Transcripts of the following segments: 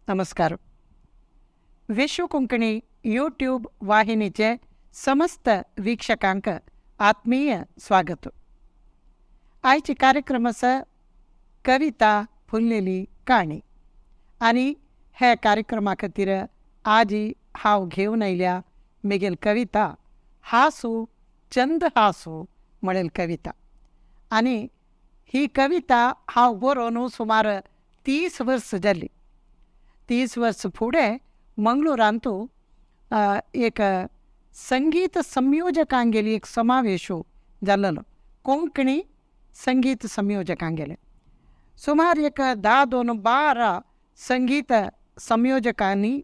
नमस्कार. विश्व कोंकणी यूट्यूब वाहिनीचे समस्त वीक्षकांक आत्मीय स्वागत. आयचे कार्यक्रम आसा कविता फुललेली काणी आनी हे कार्यक्रमा खातीर आजी हांव घेवन आयल्या मेगेल कविता हासू चंद हासू म्हणेल कविता. आनी ही कविता हांव बरोवन सुमार 30 वर्स जाली. 30 वर्स फुडें मंगळूरांतू एक संगीत संयोजकांगेली एक समावेश जाल्लो. कोंकणी संगीत संयोजकांगेले सुमार एक 10-12 संगीत संयोजकांनी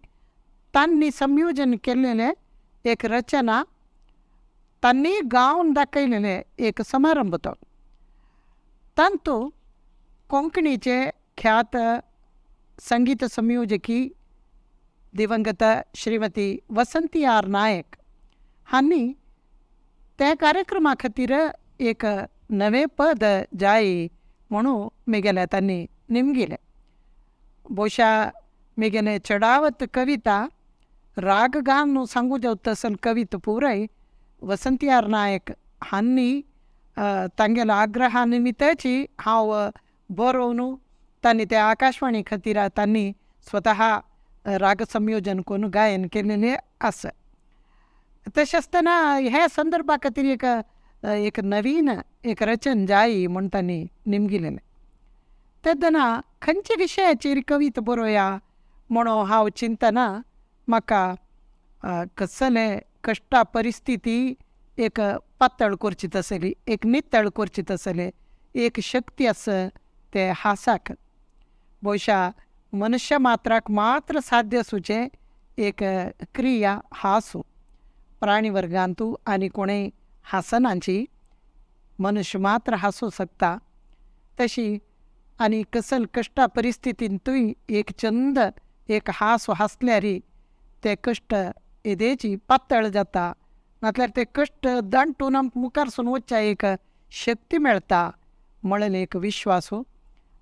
तांणी संयोजन केल्लेले एक रचना तांणी गावन दाखयलेले एक समारंभ तो. तांतू कोंकणीचे ख्यात संगीत संयोजकी दिवंगत श्रीमती वसंती आर नायक हांनी त्या कार्यक्रमा खातीर एक नवे पद जाय म्हणून मेगेले तांणी निमगिले. ಬಹುಶಃ मेगेले चढावत कविता राग गान सांगू जावं तसल कविता पुराय वसंती आर नायक हांनी तांगेलो आग्रहा निमित्ताची हांव बरोवन तांणी त्या आकाशवाणी खातीर तांणी स्वता राग संयोजन करून गायन केलेले आसा. तशें आसतना ह्या संदर्भा खातीर एक नवीन एक रचन जाय म्हूण तांणी निमगिलेलें. तेदना खंयच्या विशयाचेर कविता बरोवया म्हणून हांव चिंतना म्हाका कसले कश्टा परिस्थिती एक पातळ करची तसली, एक नितळ करची तसले एक शक्ती आसा ते हासाक. ಬಹುಶಃ मनुष्य मात्राक मात्र साध्य आसूचे एक क्रिया हासू. प्राणी वर्गांतू आनी कोणेय हासनांची मनुष्य मात्र हासूं शकता. तशी आनी कसल कश्टा परिस्थितींतूय एक चंद एक हांस हांसल्यार ते कश्ट एदेची पातळ जाता, नातल्यार ते कश्ट दांटून मुखार सून वचच्या एक शक्ती मेळटा म्हणून एक विश्वास.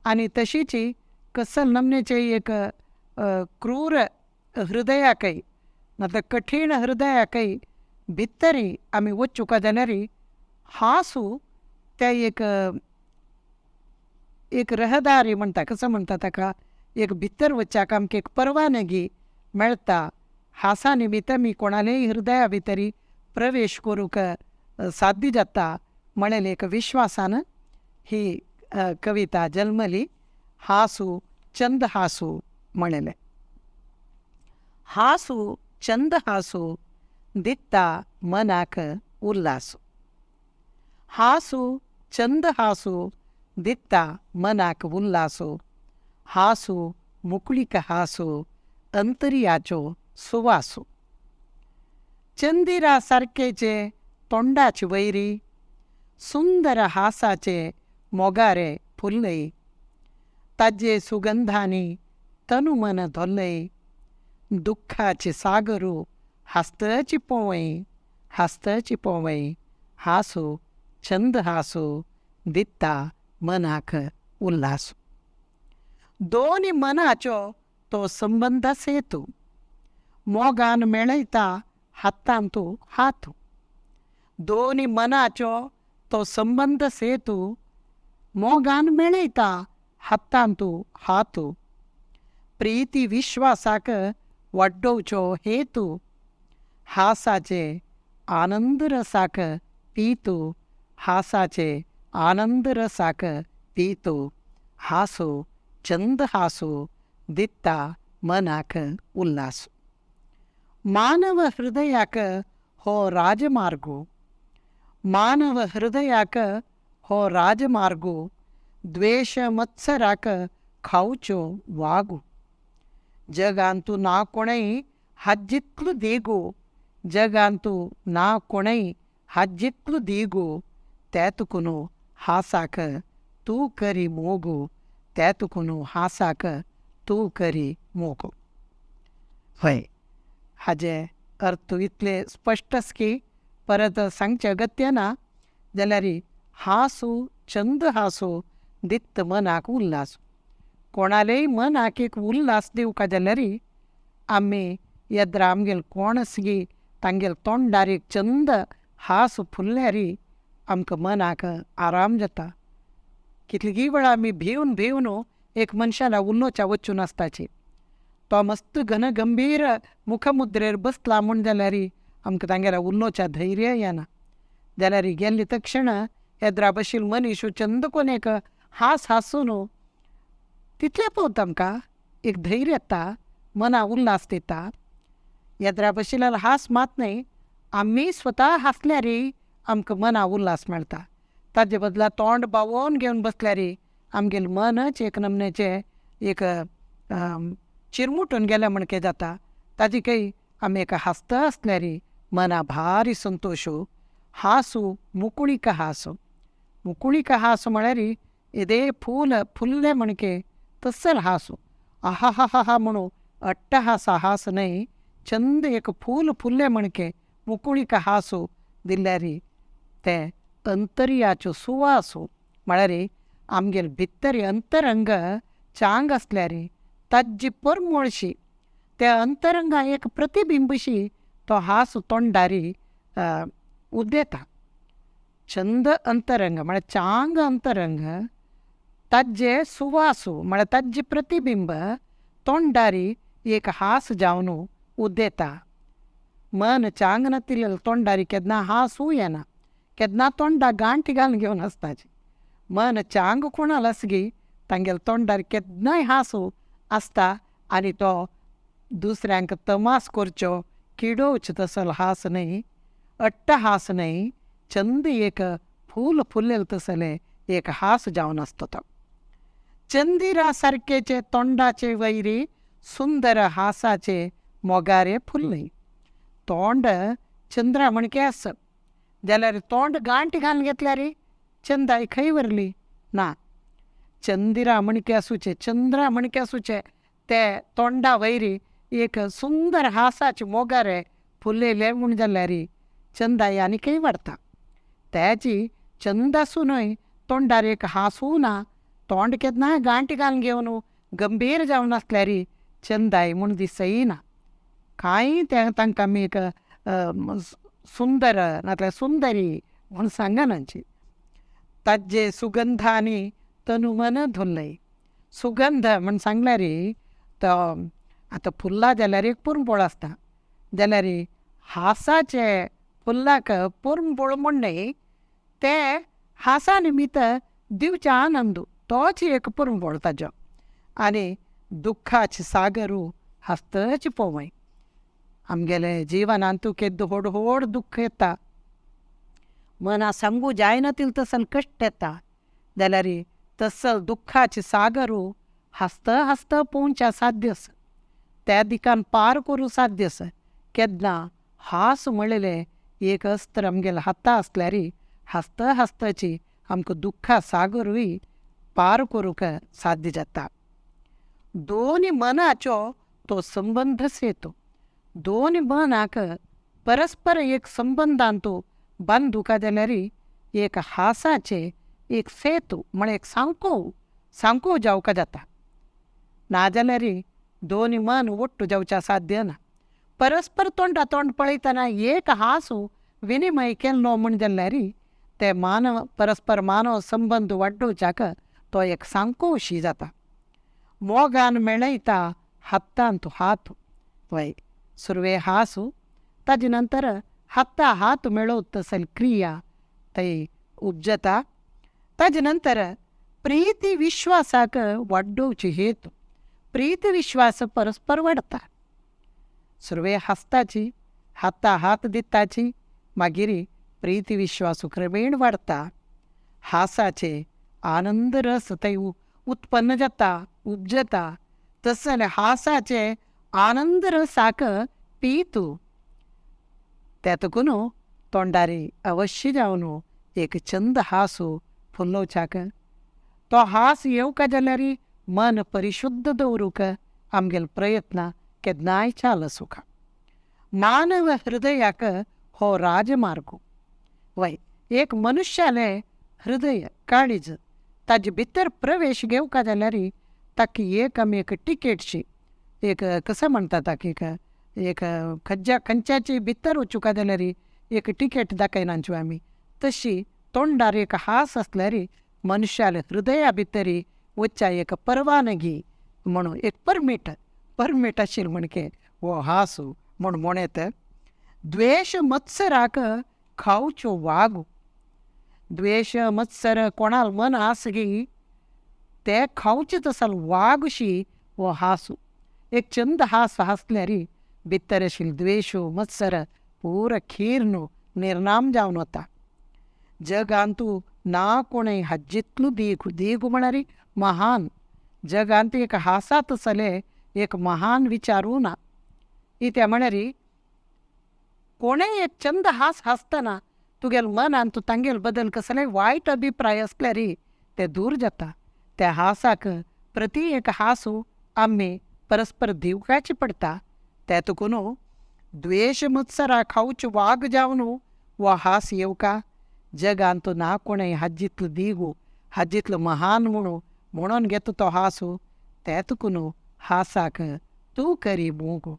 आनी तशीची कसल नमनेचे एक क्रूर हृदयाकय नातल्यार कठीण हृदयाकय भितरी आमी वचूं जाल्यार हांसू ते एक रहदारी म्हणटा. कसं म्हणटा ताका, एक भितर वचच्याक आमकां एक परवानगी मेळटा. हांसा निमित्त आमी कोणालेय हृदया भितरी प्रवेश करूंक साध्य जाता म्हणून एक विश्वासान ही कविता जल्मली. हासू चंद हासू म्हणलें. हासू चंद हासू दिता मनाक उल्लासू. हासू चंद हासू दिता मनाक उल्लासू. हासू मुकळीक हासू अंतर्याचो सुवासू. चंदिरा सारकेचे तोंडाची वैरी सुंदर हासाचे मोगारे फुल्लय. ताजे सुगंधांनी तनु मन धोल्लय. दुख्खाचे सागरू हास्तची पोवय, हास्तची पोवय. हासू चंद हासू दिता मनाक उल्लासू. दोनी मनाचो तो संबंध सेतू. मोगान मेळयता हातांतू हातू. दोनी मनाचो तो संबंध सेतू. मोगान मेळयता हातांतू हातू. प्रीती विश्वासाक वाडोवचो हेतू. हासाचे आनंद रसाक पितू. हासाचे आनंद रसाक पितू. हासू चंद हासू दिता मनाक उल्लासू. मानव हृदयाक हो राजमार्गू. मानव हृदयाक हो राजमार्गू. द्वेष मत्सराक खावच्यो वागू. जगांतू ना कोणेय हाजितलो देगू. जगांतू ना कोणेय हाजितलो देगू. तेतुकुनू हासाक तू करी मोगू. तेतुकुनू हासाक तू करी मोगू. हय, हाजे अर्थ इतले स्पश्ट की परत सांगचे अगत्य ना. जाल्यार हासू चंद हासू दित मनाक उल्लासू. कोणालेय मनाक एक उल्हास दिवका जाल्यार आमी येद्र आमगेल कोण आसगी तांगेल तोंडार एक चंद हांस फुल्ल्यार आमकां मनाक आराम जाता. कितलींय वेळा आमी भिवन भिवन एक मनशाला उलोवच्या वचून आसताची. तो मस्त घनगंभीर मुखमुद्रेर बसला म्हूण जाल्यार आमकां तांगेर उलोवच्या धैर्य येना. जाल्यार गेल्ले तक्षण येद्रा बशील मनीस चंद कोन एक हांस हांसून तितले पळोवन आमकां एक धैर्य येता, मना उल्हास दिता. येद्रा बशिल्लो हांस मात न्हय, आमी स्वता हांसल्यार आमकां मना उल्हास मेळटा. ताजे बदला तोंड बावोवन घेवन बसल्यार आमगेलें मनच एक नमनेचें एक चिरमुटून गेलें म्हणके जाता. ताजे काही आमी एक हांसता आसल्यार मना भारी संतोश. हांसू मुकुळीक हांसू. मुकुळीक हांसू म्हळ्यार इदे फूल फुल्लें म्हणके तस्सल हांसू. आहा हा हा हा म्हणू अट्टहास हांस न्हय, चंद एक फूल फुल्लें म्हणके मुकुळीक हांसू दिल्यार तें अंतर्याच्यो सुवासू. म्हळ्यार आमगेल भितर अंतरंग चांग आसल्यार ताजी परमळशी त्या अंतरंगा एक प्रतिबिंबशी तो हांस तोंडार उदेता. चंद अंतरंग म्हळ्यार चांग अंतरंग ताजे सुवासू म्हळ्यार ताजे प्रतिबिंब तोंडार एक हांस जावन उदेता. मन चांग नातिल्लें तोंडार केन्ना हांसूं येना, केन्ना तोंडा गांठ घालून घेवन आसताची. मन चांग कोणाल आसगी तांगेल तोंडार केन्नाय हांसूं आसता आनी तो दुसऱ्यांक तमास करच्यो किडोवच्यो तसलो हांस न्हय, अट्ट हांस न्हय, चंद एक फूल फुल्लेलें तसलें एक हांस जावन आसता तो. चंदिरा सारकेचे तोंडाचे वैरी सुंदर हांसाचे मोगारे फुल्ले. तोंड चंद्रा म्हणके आस जाल्यार तोंड गांठ घालून घेतल्यार चंदाय खंय व्हरली ना. चंदिरा म्हणके आसूचे, चंद्रा म्हणके आसूचे ते तोंडा वैरी एक सुंदर हांसाचे मोगारे फुल्लेले म्हूण जाल्यार चंदाय आनी खंय वाडटा. त्याची चंद आसूनय तोंडार एक हांसूं ना. तोंड केन्नाय गांठ घालून घेवन गंभीर जावन आसल्यार चंदाय म्हूण दिसयना. कांय तांकां आमी एक सुंदर नाजाल्यार सुंदरी म्हूण सांगनाची. ताजे सुगंधांनी तनु मन धुल्लय. सुगंध म्हूण सांगल्यार तो आतां फुल्लां जाल्यार एक पुरंपोळ आसता, जाल्यार हांसाचे फुल्लाक पुरंपोळ म्हूण न्हय, ते हांसा निमित्त दिवचे आनंद तोच एक पुरंपोळ ताजो. आनी दुख्खाचे सागरू हांसतच पोवय. आमगेले जिवनांतू केद्दो व्हड व्हड दुख्ख येता, मना सांगू जायना तिल तसल कश्ट येता, जाल्यार तसल दुख्खाचे सागरू हांसता हांसता पोवच्या साध्य आसा. त्या दिकान पार करूं साध्य आसा. केन्ना हांस म्हणलेलें एक अस्त्र आमगेले हाता आसल्यार हांसता हांसताची आमकां दुख्खा सागरूय पार करूंक साध्य जाता. दोन मनाच्यो तो संबंध सेतो. दोन मनाक परस्पर एक संबंधांत बांदूका जाल्यार एक हांसाचे एक सेतू म्हळ्यार एक सांको जावका जाता. नाजाल्यार दोन मन ಒಟ್ಟು जावच्या साध्य ना. परस्पर तोंडा तोंड पळयतना एक हांसूं विनिमय केल्लो म्हूण जाल्यार ते मानव परस्पर मानव संबंध वाडोवच्याक तो एक सांकोशी जाता. मोगान मेळयता हातांत हात. वय सुरवे हांसूं ताजे नंतर हाता हात मेळोवंक तसली क्रिया थंय उपजता. ताजे नंतर प्रीती विश्वासाक वाडोवची हेतू. प्रीती विश्वास परस्पर वाडता. सुरवे हांसताची, हाता हात दिताची, मागीर प्रीती विश्वास क्रमेण वाडता. हांसाचे आनंद रस थंय उत्पन्न जाता, उपजता. तसले हांसाचे आनंद रसाक पितू. तेतकून तोंडार अवश्य जावन एक चंद हांसूं फुलोवच्याक. तो हांस येवका जाल्यार मन परिशुद्ध दवरूंक आमगेले प्रयत्न केन्नाय चाल आसूंक. मानव हृदयाक हो राजमार्ग. वय एक मनुश्यालें हृदय काळीज ताजे भितर प्रवेश घेवका जाल्यार ताक एक आमी एक टिकेटशी एक कसं म्हणटा ताका एक खंयच्याची भितर वचूंक जाल्यार एक टिकेट दाखयनांच्यो आमी तशी तोंडार एक हास आसल्यार मनशाल हृदया भितर वच्चा एक परवानगी म्हणून एक परमीट आशिल्लो म्हणके हो हासू म्हूण म्हणत द्वेष मत्सराक खावच्यो वागू द्वेष मत्सर कोणाल मन आसगी ते खावचेच असाल वागशी हो हासू एक चंद हास हासल्यार भितर आशिल्लो द्वेषो मत्सर पूर खीर निर्नाम जावन वता जगांतू ना कोणें हज्जितलो दीग म्हणारी महान जगांत एक हासात सले एक महान विचारू ना इत्या म्हणारी कोणें एक चंद हास हासतना तुगेल मनान तू तांगेल बदल कसले वायट अभिप्राय असल्यार ते दूर जाता त्या हासाक प्रती एक हासू आमी परस्पर दिवपाची पडटा तेतून द्वेष मत्सरा खावच वाग जावन वो हास येवका जगांत ना कोणें हज्जितलो दिगू हज्जितलो महान म्हणून घेता तो हासू तेतून हासाक तूं करी मोग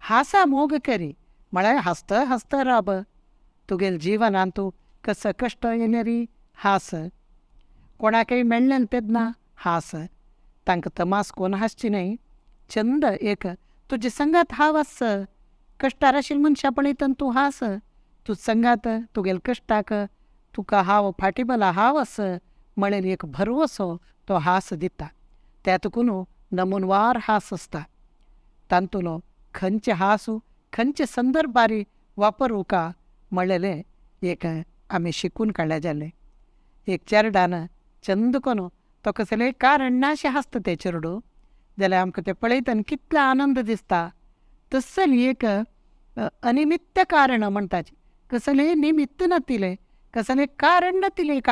हासा मोग करी म्हळ्यार हसता हसता राब तुगेल जिवनांत तूं कसं कश्ट येयल्यार हास कोणाकय मेळ्ळें तेदना हास तांकां तमास कोण हासची न्हय चंद एक तुजे संगात हांव आस कश्टार आशिल्ल्या मनशा पळयतना तूं हास तूं संगात तुगेल कश्टाक तुका हांव फाटीबला हांव आस म्हणून एक भरवसो तो हास दिता तेतून नमुनवार हास आसता तांतूलो खंयचे हासू खंयचे संदर्भारी वापरूं का म्हणलेलें एक आमी शिकून काडलें जालें एक चेरडान चंद कोन तो कसलें कारण नाशें हासता तें चेरडू जाल्यार आमकां तें पळयतना कितलो आनंद दिसता तसली एक अनिमित्त कारण म्हणटाची कसलें निमित्त नातिलें कसलें कारण नातिलें एक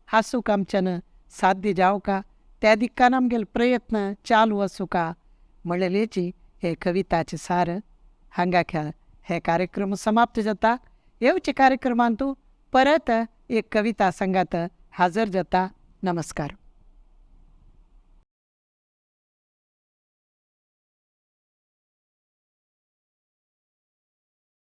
हासूक आमच्यान साध्य जावका त्या दिक्कान आमगेले प्रयत्न चालू आसूं का म्हणलेलीची हे कविताचे सार हांगा हे कार्यक्रम समाप्त जाता येवचे कार्यक्रमांत परत एक कविता संगात हाजर जाता नमस्कार.